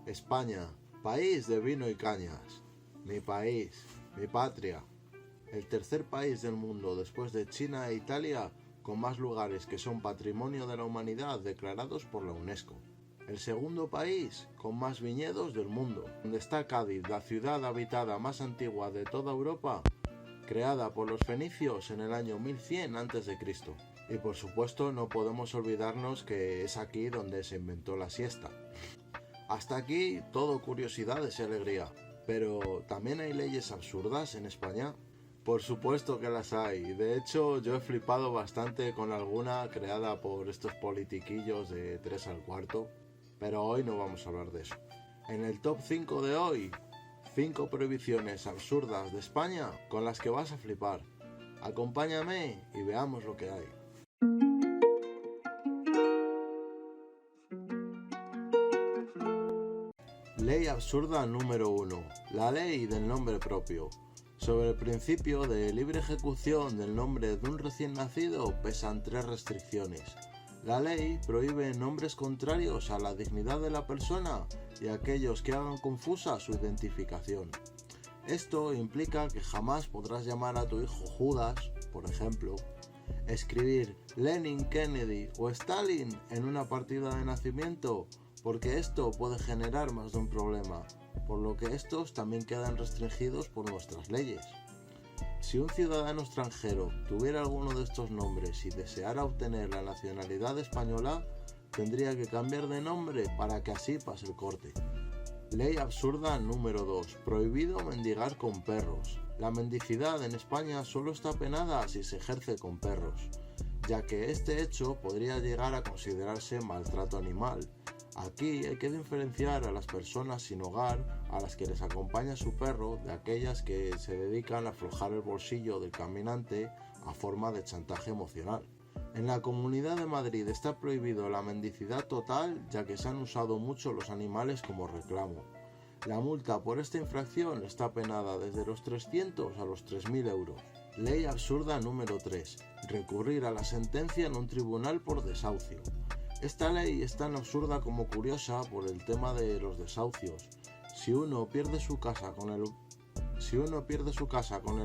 España, país de vino y cañas. Mi país, mi patria. El tercer país del mundo después de China e Italia con más lugares que son Patrimonio de la Humanidad declarados por la UNESCO. El segundo país con más viñedos del mundo, donde está Cádiz, la ciudad habitada más antigua de toda Europa, creada por los fenicios en el año 1100 a.C. Y por supuesto no podemos olvidarnos que es aquí donde se inventó la siesta. Hasta aquí todo curiosidades y alegría, pero ¿también hay leyes absurdas en España? Por supuesto que las hay, de hecho yo he flipado bastante con alguna creada por estos politiquillos de 3 al cuarto, pero hoy no vamos a hablar de eso. En el top 5 de hoy, 5 prohibiciones absurdas de España con las que vas a flipar. Acompáñame y veamos lo que hay. Ley absurda número 1. La ley del nombre propio. Sobre el principio de libre ejecución del nombre de un recién nacido pesan 3 restricciones. La ley prohíbe nombres contrarios a la dignidad de la persona y aquellos que hagan confusa su identificación. Esto implica que jamás podrás llamar a tu hijo Judas, por ejemplo, escribir Lenin, Kennedy o Stalin en una partida de nacimiento, porque esto puede generar más de un problema, por lo que estos también quedan restringidos por nuestras leyes. Si un ciudadano extranjero tuviera alguno de estos nombres y deseara obtener la nacionalidad española, tendría que cambiar de nombre para que así pase el corte. Ley absurda número 2. Prohibido mendigar con perros. La mendicidad en España solo está penada si se ejerce con perros, ya que este hecho podría llegar a considerarse maltrato animal. Aquí hay que diferenciar a las personas sin hogar a las que les acompaña su perro de aquellas que se dedican a aflojar el bolsillo del caminante a forma de chantaje emocional. En la Comunidad de Madrid está prohibido la mendicidad total, ya que se han usado mucho los animales como reclamo. La multa por esta infracción está penada desde los 300 a los 3.000 euros. Ley absurda número 3. Recurrir a la sentencia en un tribunal por desahucio. Esta ley es tan absurda como curiosa por el tema de los desahucios. Si uno pierde su casa con el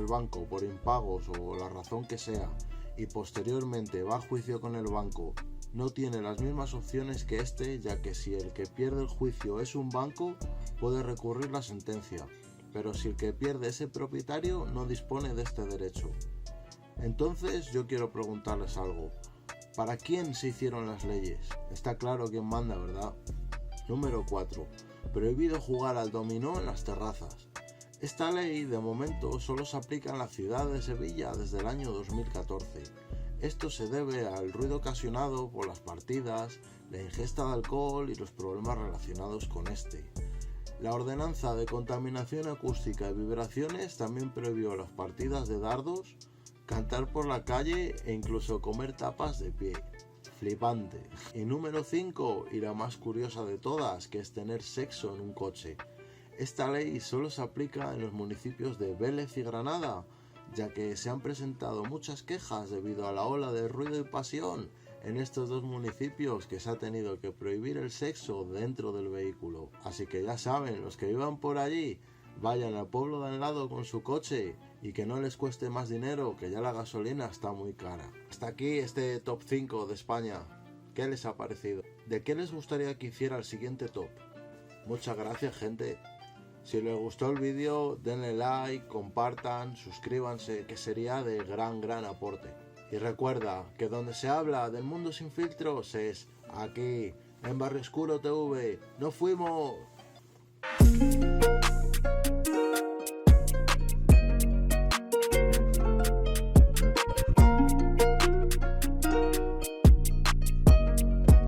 banco por impagos o la razón que sea y posteriormente va a juicio con el banco, no tiene las mismas opciones que este, ya que si el que pierde el juicio es un banco, puede recurrir la sentencia, pero si el que pierde es el propietario, no dispone de este derecho. Entonces yo quiero preguntarles algo. ¿Para quién se hicieron las leyes? Está claro quién manda, ¿verdad? Número 4. Prohibido jugar al dominó en las terrazas. Esta ley, de momento, solo se aplica en la ciudad de Sevilla desde el año 2014. Esto se debe al ruido ocasionado por las partidas, la ingesta de alcohol y los problemas relacionados con este. La ordenanza de contaminación acústica y vibraciones también prohibió las partidas de dardos, cantar por la calle e incluso comer tapas de pie. Flipante. Y número 5, y la más curiosa de todas, que es tener sexo en un coche. Esta ley solo se aplica en los municipios de Vélez y Granada, ya que se han presentado muchas quejas debido a la ola de ruido y pasión en estos dos municipios que se ha tenido que prohibir el sexo dentro del vehículo. Así que ya saben, los que vivan por allí, vayan al pueblo de al lado con su coche y que no les cueste más dinero, que ya la gasolina está muy cara. Hasta aquí este top 5 de España. ¿Qué les ha parecido? ¿De qué les gustaría que hiciera el siguiente top? Muchas gracias, gente. Si les gustó el vídeo, denle like, compartan, suscríbanse, que sería de gran aporte. Y recuerda que donde se habla del mundo sin filtros es aquí, en Barrio Oscuro TV. ¡Nos fuimos!